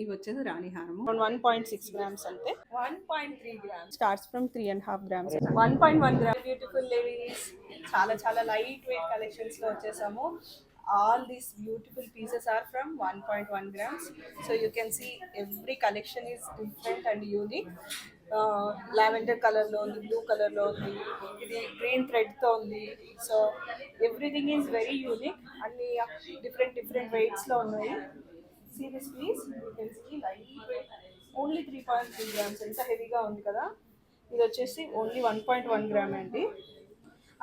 ఇవి వచ్చేసి రాణి హారము. Around 1.6 grams ante. 1.3 grams. Starts from 3.5 grams. 1.1 gram. Beautiful ladies. చాలా చాలా లైట్ వెయిట్ కలెక్షన్స్ లో వచ్చేసాము. All these beautiful pieces are from 1.1 grams. So you can see every collection is different and unique. Lavender colour లో ఉంది, blue colour లో ఉంది, ఇది green thread తో ఉంది. So everything is very unique. అన్ని డిఫరెంట్ డిఫరెంట్ వెయిట్స్ లో ఉన్నాయి. See this please, you can see lightweight, only 3.3 grams. ఎంత హెవీగా ఉంది కదా. ఇది వచ్చేసి ఓన్లీ 1.1 గ్రామ్ అండి.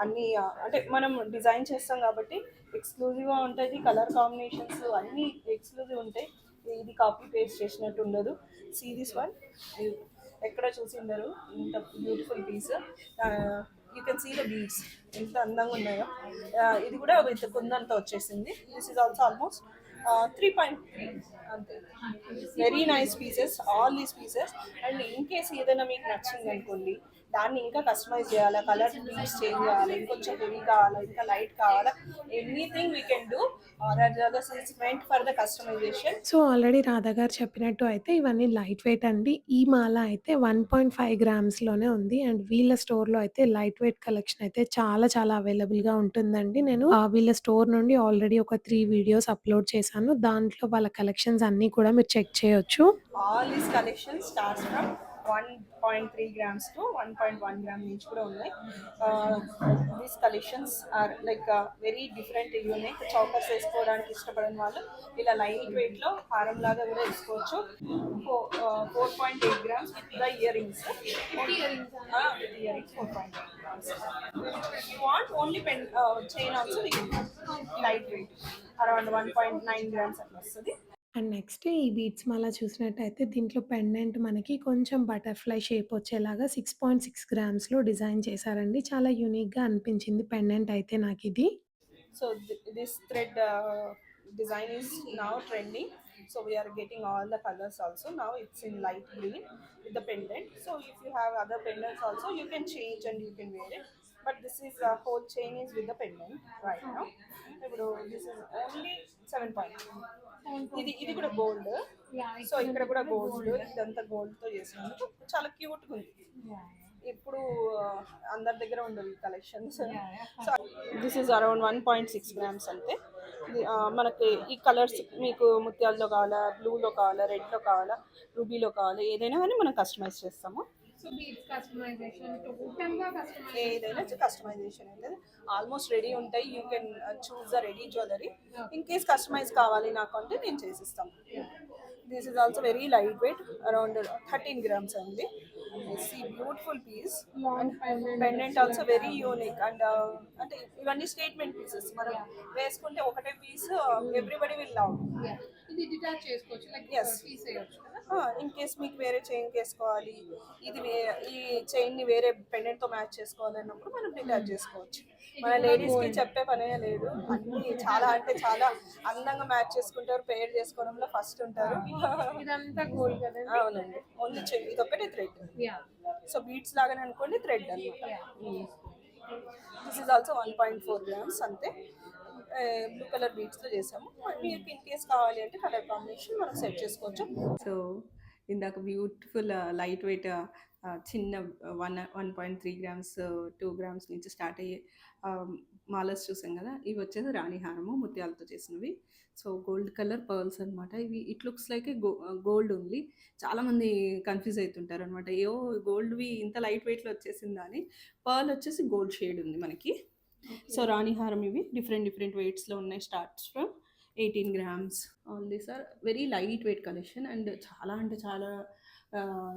అన్నీ అంటే మనం డిజైన్ చేస్తాం కాబట్టి ఎక్స్క్లూజివ్గా ఉంటుంది. కలర్ కాంబినేషన్స్ అన్నీ ఎక్స్క్లూజివ్ ఉంటాయి. ఇది కాపీ పేస్ట్ చేసినట్టు ఉండదు. సీ దిస్ వన్, ఎక్కడ చూసిండరు ఇంత beautiful piece. You can see the beads ఎంత అందంగా ఉన్నాయో. ఇది కూడా విత్ కుందంతా వచ్చేసింది. దిస్ ఈజ్ ఆల్సో ఆల్మోస్ట్ 3.3 అంతే. Very nice pieces all these pieces. And in case ఏదైనా మీకు నచ్చింది అనుకోండి, దాన్ని ఇంకా కస్టమైజ్ చేయాలా, కలర్ బీడ్స్ చేంజ్ చేయాలి, ఇంకొంచెం హెవీ కావాలా, ఇంకా లైట్ కావాలా, anything we can do. It's meant for the customization. So, already Radha garu చెప్పినట్టు అయితే ఇవన్నీ లైట్ వెయిట్ అండి. ఈ మాల అయితే 1.5 గ్రామ్స్‌లోనే ఉంది. అండ్ వీళ్ళ స్టోర్‌లో అయితే లైట్ వెయిట్ కలెక్షన్ అయితే చాలా చాలా అవైలబుల్‌గా ఉంటుందండి. నేను వీళ్ళ స్టోర్ నుండి ఆల్రెడీ ఒక 3 వీడియోస్ అప్‌లోడ్ చేశాను. దాంట్లో వాళ్ళ కలెక్షన్స్ అన్నీ కూడా మీరు చెక్ చేయొచ్చు. All these collections starts from 1.3 grams to 1.1 gram each కూడా ఉన్నాయి. These collections are like very different, unique. Chokers వేసుకోవడానికి ఇష్టపడిన వాళ్ళు ఇలా లైట్ వెయిట్ లో హారం లాగా కూడా వేసుకోవచ్చు. 4.8 grams with the earrings. With earrings 4.8 grams. If you want only pen chain also we can do. Light weight around 1.9 grams అట్లా వస్తుంది. అండ్ నెక్స్ట్ ఈ బీడ్స్ మాల చూసినట్టయితే దీంట్లో పెండెంట్ మనకి కొంచెం బటర్‌ఫ్లై షేప్ వచ్చేలాగా 6.6 గ్రామ్స్‌లో డిజైన్ చేశారండి. చాలా యూనిక్‌గా అనిపించింది పెండెంట్ అయితే నాకిది. So this thread design is now trending. So we are getting all the colors also. Now it's in light green with the pendant. So if you have other pendants also, you can change and you can wear it. But this is whole chain is with the pendant right now. This is only 7.2. ఇది కూడా gold. So ఇక్కడ కూడా gold, ఇదంతా gold తో చేసినందుకు చాలా cute గా ఉంది. ఇప్పుడు అందరి దగ్గర ఉండదు ఈ collections. So this is around 1.6 grams అంతే. మనకి ఈ కలర్స్ మీకు ముత్యాల్లో కావాలా, బ్లూలో కావాలా, రెడ్లో కావాలా, రూబీలో కావాలా, ఏదైనా కానీ మనం కస్టమైజ్ చేస్తాము. ఏదైనా కస్టమైజేషన్ అయితే ఆల్మోస్ట్ రెడీ ఉంటాయి. You can choose the ready jewellery. In case customise కావాలి నాకు అంటే నేను చేసిస్తాను. This is also very light weight, around 13 grams only. See beautiful piece. Pendant also very unique. And అంటే ఇవన్నీ స్టేట్మెంట్ పీసెస్. మనం వేసుకుంటే ఒకటే పీస్ ఎవ్రీబడి విల్ లవ్. ఇది డిటాచ్ చేసుకోవచ్చు, లైక్ తీసేయొచ్చు కదా. ఇన్ కేస్ మీకు వేరే చైన్ వేసుకోవాలి, ఈ చైన్ ని వేరే పెండెంట్ తో మ్యాచ్ చేసుకోవాలి అన్నప్పుడు మనం డిటాచ్ చేసుకోవచ్చు. మన లేడీస్ కి చెప్పే పనే లేదు. అన్ని చాలా అంటే చాలా అందంగా మ్యాచ్ చేసుకుంటారు. పేర్ చేసుకోవడంలో ఫస్ట్ ఉంటారు. ఇదంతా గోల్డ్ కదా. అవునండి, ఓన్లీ ఇది ఒకటే థ్రెడ్. సో బీట్స్ లాగానే అనుకోండి, థ్రెడ్ అన్నమాట. దిస్ ఈజ్ ఆల్సో 1.4 grams అంతే. బ్లూ కలర్ బీట్స్ తో చేసాము. మీకు ఇన్ కేస్ కావాలి అంటే కలర్ కాంబినేషన్ మనం సెట్ చేసుకోవచ్చు. సో ఇందాక బ్యూటిఫుల్ లైట్ వెయిట్ చిన్న 1.3 గ్రామ్స్ 2 గ్రామ్స్ నుంచి స్టార్ట్ అయ్యే మాలస్ చూసాం కదా. ఇవి వచ్చేసి రాణి హారము ముత్యాలతో చేసినవి. సో గోల్డ్ కలర్ పర్ల్స్ అనమాట. ఇవి it looks like gold only. చాలామంది కన్ఫ్యూజ్ అవుతుంటారు అనమాట, ఏవో గోల్డ్వి ఇంత లైట్ వెయిట్లో వచ్చేసిందా అని. పర్ల్ వచ్చేసి గోల్డ్ షేడ్ ఉంది మనకి. సో రాణి హారం ఇవి డిఫరెంట్ డిఫరెంట్ వెయిట్స్లో ఉన్నాయి. Starts from 18 grams. All these are very light weight collection and చాలా అంటే చాలా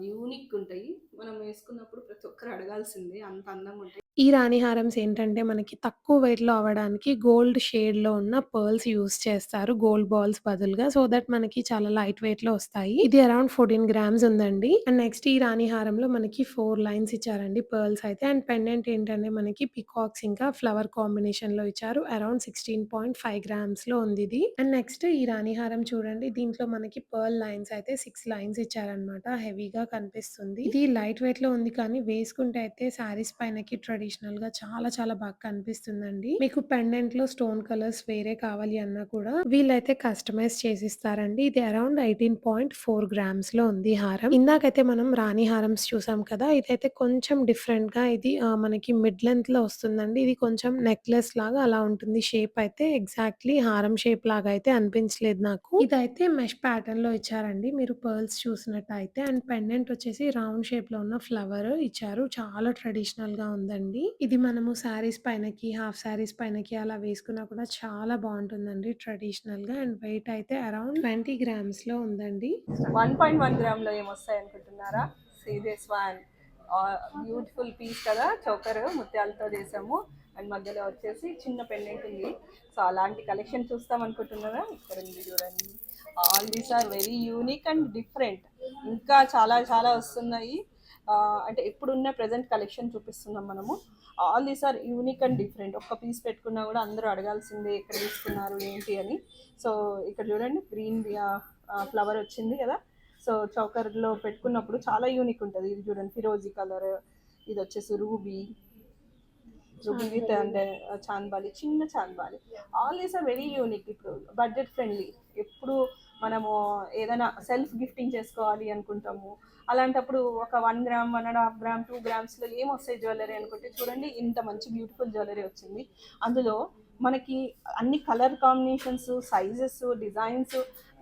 యూనిక్ ఉంటాయి. మనం వేసుకున్నప్పుడు ప్రతి ఒక్కరు అడగాల్సిందే, అంత అందంగా ఉంటాయి. ఈ రాణి హారమ్స్ ఏంటంటే మనకి తక్కువ వెయిట్‌లో అవ్వడానికి గోల్డ్ షేడ్‌లో ఉన్న పర్ల్స్ యూజ్ చేస్తారు. గోల్డ్ బాల్స్ బదులుగా. సో దట్ మనకి చాలా లైట్ వెయిట్‌లో వస్తాయి. ఇది అరౌండ్ 14 గ్రామ్స్ ఉందండి. అండ్ నెక్స్ట్ ఈ రాణి హారంలో మనకి 4 లైన్స్ ఇచ్చారండి పర్ల్స్ అయితే. అండ్ పెండెంట్ ఏంటంటే మనకి పికాక్స్ ఇంకా ఫ్లవర్ కాంబినేషన్‌లో ఇచ్చారు. అరౌండ్ 16.5 గ్రామ్స్‌లో ఉంది ఇది. అండ్ నెక్స్ట్ ఈ రాణి హారం చూడండి. దీంట్లో మనకి పర్ల్ లైన్స్ అయితే 6 లైన్స్ ఇచ్చారనమాట. హెవీగా కనిపిస్తుంది. ఇది లైట్ వెయిట్ లో ఉంది కానీ వేసుకుంటే అయితే శారీస్ పైనకి ట్రెడిషనల్ గా చాలా చాలా బాగా కనిపిస్తుందండి. మీకు పెండెంట్ లో స్టోన్ కలర్స్ వేరే కావాలి అన్నా కూడా వీళ్ళైతే కస్టమైజ్ చేసిస్తారండి. ఇది అరౌండ్ 18.4 గ్రామ్స్ లో ఉంది హారం. ఇందాకైతే మనం రాణి హారమ్స్ చూసాం కదా, ఇదైతే కొంచెం డిఫరెంట్ గా ఇది మనకి మిడ్ లెంత్ లో వస్తుందండి. ఇది కొంచెం నెక్లెస్ లాగా అలా ఉంటుంది. షేప్ అయితే ఎగ్జాక్ట్లీ హారం షేప్ లాగా అయితే అనిపించలేదు నాకు. ఇదైతే మెష్ ప్యాటర్న్ లో ఇచ్చారండి మీరు పర్ల్స్ చూసినట్టయితే. అండ్ పెండెంట్ వచ్చేసి రౌండ్ షేప్ లో ఉన్న ఫ్లవర్ ఇచ్చారు. చాలా ట్రెడిషనల్ గా ఉందండి. ఇది మనము శారీస్ పైనకి, హాఫ్ శారీస్ పైనకి అలా వేసుకున్నా కూడా చాలా బాగుంటుందండి ట్రెడిషనల్ గా. అండ్ వెయిట్ అయితే అరౌండ్ 20 గ్రామ్స్ లో ఉందండి. 1.1 గ్రామ్లో ఏమొస్తాయి అనుకుంటున్నారా? See this one, beautiful piece కదా, చౌకర్ ముత్యాలతో చేసాము. అండ్ మధ్యలో వచ్చేసి చిన్న పెండెంట్ ఉంది. సో అలాంటి కలెక్షన్ చూస్తాం అనుకుంటున్నారా? ఇక్కడ ఉంది చూడండి. All these are very unique and different. ఇంకా చాలా చాలా వస్తున్నాయి. అంటే ఇప్పుడున్న ప్రజెంట్ కలెక్షన్ చూపిస్తున్నాం మనము. All these are unique and different. ఒక్క పీస్ పెట్టుకున్నా కూడా అందరూ అడగాల్సిందే ఎక్కడ తీసుకున్నారు ఏంటి అని. సో ఇక్కడ చూడండి, గ్రీన్ ఫ్లవర్ వచ్చింది కదా. సో చౌకర్లో పెట్టుకున్నప్పుడు చాలా యూనిక్ ఉంటుంది. ఇది చూడండి, ఫిరోజీ కలర్. ఇది వచ్చేసి రూబీ విత్ అండ్ చాంద్బాలి, చిన్న chandbali. All these are very unique. ఇప్పుడు బడ్జెట్ ఫ్రెండ్లీ. ఎప్పుడు మనము ఏదైనా సెల్ఫ్ గిఫ్టింగ్ చేసుకోవాలి అనుకుంటాము. అలాంటప్పుడు ఒక 1 గ్రామ్, 1.5 గ్రామ్, 2 గ్రామ్స్లో ఏమొస్తాయి జ్యువెలరీ అనుకుంటే చూడండి, ఇంత మంచి బ్యూటిఫుల్ జ్యువెలరీ వచ్చింది. అందులో మనకి అన్ని కలర్ కాంబినేషన్స్, సైజెస్, డిజైన్స్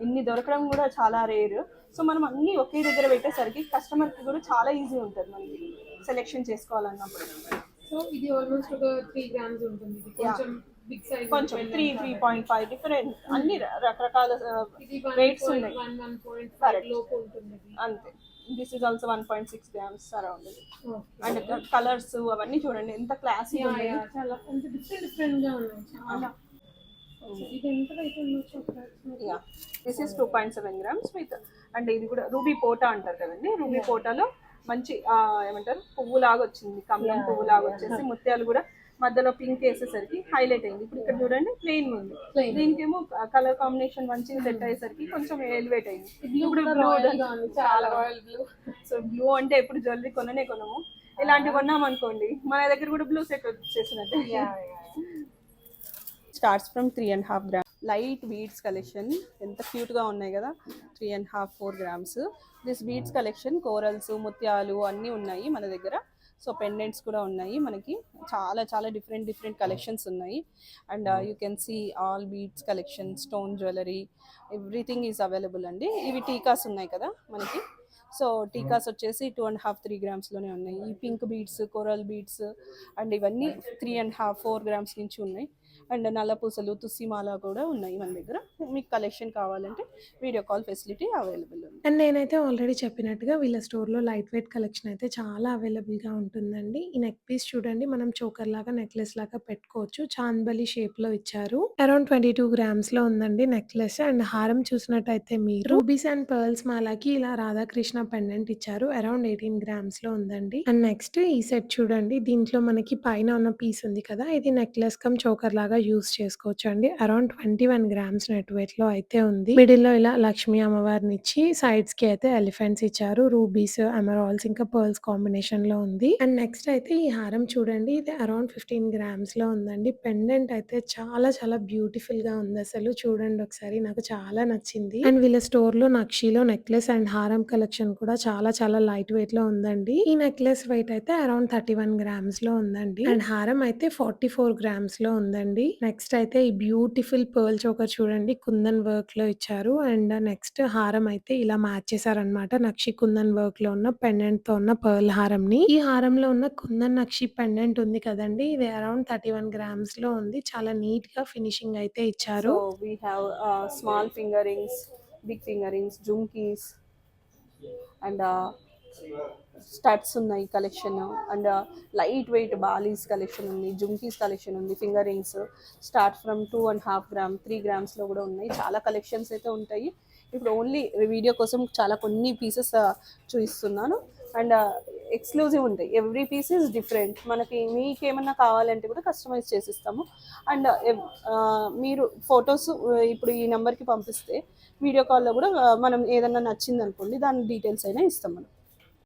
ఇన్ని దొరకడం కూడా చాలా రేర్. సో మనం అన్నీ ఒకే దగ్గర పెట్టేసరికి కస్టమర్కి కూడా చాలా ఈజీ ఉంటుంది మనకి సెలెక్షన్ చేసుకోవాలన్నప్పుడు. సో ఇది ఆల్మోస్ట్ ఒక 3 గ్రామ్స్ ఉంటుంది. ఇది కొంచెం బిగ్ సైజ్, కొంచెం 3.5 డిఫరెంట్ అన్ని రకరకాల వెయిట్స్ ఉన్నాయి. 1.5 లోపు ఉంటుంది అంతే. This is also 1.6 grams around. And colours అవన్నీ చూడండి ఎంత క్లాసీ ఉన్నాయి. చాలా కొంచెం డిఫరెంట్ గా ఉన్నాయి చాలా. ఇది ఎంత వెయిట్ ఉండొచ్చు? This is 2.7 grams with. అంటే ఇది కూడా రూబీ పోటా అంటారు కదండి. రూబీ పోటాలో మంచి ఏమంటారు, పువ్వు లాగా వచ్చింది, కమలం పువ్వు లాగా వచ్చేసి ముత్యాలు కూడా మధ్యలో పింక్ వేసేసరికి హైలైట్ అయింది. ఇప్పుడు ఇక్కడ చూడండి ప్లెయిన్ ఉంది. దీనికేమో కలర్ కాంబినేషన్ మంచిగా సెట్ అయ్యేసరికి కొంచెం ఎలివేట్ అయింది. ఇప్పుడు బ్లూ, చాలా రాయల్ బ్లూ. సో బ్లూ అంటే ఎప్పుడు జ్యువెలరీ కొనము. ఇలాంటివి కొన్నాం అనుకోండి, మన దగ్గర కూడా బ్లూ సెట్ వచ్చేసినట్టు. Starts from 3.5 grams. Light beads collection ఎంత క్యూట్గా ఉన్నాయి కదా. 3.5, 4 grams. This beads collection corals, ముత్యాలు అన్నీ ఉన్నాయి మన దగ్గర. సో పెండెంట్స్ కూడా ఉన్నాయి మనకి. చాలా చాలా డిఫరెంట్ కలెక్షన్స్ ఉన్నాయి. And you can see all beads collection, stone jewellery, everything is available అండి. ఇవి టీకాస్ ఉన్నాయి కదా మనకి. సో టీకాస్ వచ్చేసి 2.5, 3 గ్రామ్స్లోనే ఉన్నాయి. ఈ pink beads, coral beads and ఇవన్నీ 3.5, 4 గ్రామ్స్ నుంచి ఉన్నాయి. అండ్ నల్ల పూసలు, తుస్సిమాల కూడా ఉన్నాయి మన దగ్గర. మీకు కలెక్షన్ కావాలంటే వీడియో కాల్ ఫెసిలిటీ అవైలబుల్ ఉంది. అండ్ నేనైతే ఆల్రెడీ చెప్పినట్టుగా వీళ్ళ స్టోర్లో లైట్ వెయిట్ కలెక్షన్ అయితే చాలా అవైలబుల్గా ఉంటుందండి. ఈ నెక్ పీస్ చూడండి, మనం చోకర్ లాగా, నెక్లెస్ లాగా పెట్టుకోవచ్చు. చాంద్బలి షేప్లో ఇచ్చారు. అరౌండ్ 22 గ్రామ్స్లో ఉందండి నెక్లెస్. అండ్ హారం చూసినట్టయితే మీరు రూబీస్ అండ్ పర్ల్స్ మాలకి ఇలా రాధాకృష్ణ పెండెంట్ ఇచ్చారు. అరౌండ్ 18 గ్రామ్స్లో ఉందండి. అండ్ నెక్స్ట్ ఈ సెట్ చూడండి, దీంట్లో మనకి పైన ఉన్న పీస్ ఉంది కదా, ఇది నెక్లెస్ కమ్ చోకర్ లాగా యూస్ చేసుకోవచ్చు అండి. అరౌండ్ 21 గ్రామ్స్ నెట్ వెయిట్ లో అయితే ఉంది. మిడిల్ లో ఇలా లక్ష్మీ అమ్మవారిని ఇచ్చి సైడ్స్ కి అయితే ఎలిఫెంట్స్ ఇచ్చారు. రూబీస్, ఎమరాల్డ్స్ ఇంకా పర్ల్స్ కాంబినేషన్ లో ఉంది. అండ్ నెక్స్ట్ అయితే ఈ హారం చూడండి, ఇది అరౌండ్ 15 గ్రామ్స్ లో ఉందండి. పెండెంట్ అయితే చాలా చాలా బ్యూటిఫుల్ గా ఉంది. అసలు చూడండి ఒకసారి, నాకు చాలా నచ్చింది. అండ్ వీళ్ళ స్టోర్ లో నక్షిలో నెక్లెస్ అండ్ హారం కలెక్షన్ కూడా చాలా చాలా లైట్ వెయిట్ లో ఉందండి. ఈ నెక్లెస్ వెయిట్ అయితే అరౌండ్ 31 గ్రామ్స్ లో ఉందండి. అండ్ హారం అయితే 44 గ్రామ్స్ లో ఉందండి. నెక్స్ట్ అయితే ఈ బ్యూటిఫుల్ పర్ల్ చోకర్ చూడండి, కుందన్ వర్క్ లో ఇచ్చారు. అండ్ నెక్స్ట్ హారం అయితే ఇలా మ్యాచ్ చేశారనమాట, నక్షి కుందన్ వర్క్ లో ఉన్న పెండెంట్ తో ఉన్న పర్ల్ హారం ని. ఈ హారంలో ఉన్న కుందన్ నక్షి పెండెంట్ ఉంది కదండి, ఇది అరౌండ్ 31 గ్రామ్స్ లో ఉంది. చాలా నీట్ గా ఫినిషింగ్ అయితే ఇచ్చారు. So we have small finger rings, big finger rings, jhumkis and studs ఉన్నాయి కలెక్షన్. And light weight balis collection ఉంది, జుమ్కీస్ కలెక్షన్ ఉంది, finger rings start from 2.5 gram, 3 గ్రామ్స్లో కూడా ఉన్నాయి. చాలా కలెక్షన్స్ అయితే ఉంటాయి. ఇప్పుడు ఓన్లీ వీడియో కోసం చాలా కొన్ని పీసెస్ చూపిస్తున్నాను. అండ్ ఎక్స్క్లూజివ్ ఉంటాయి. Every piece is different. మనకి మీకు ఏమన్నా కావాలంటే కూడా కస్టమైజ్ చేసిస్తాము. అండ్ మీరు ఫొటోస్ ఇప్పుడు ఈ నెంబర్కి పంపిస్తే వీడియో కాల్లో కూడా మనం ఏదన్నా నచ్చింది అనుకోండి దాని డీటెయిల్స్ అయినా ఇస్తాం మనం.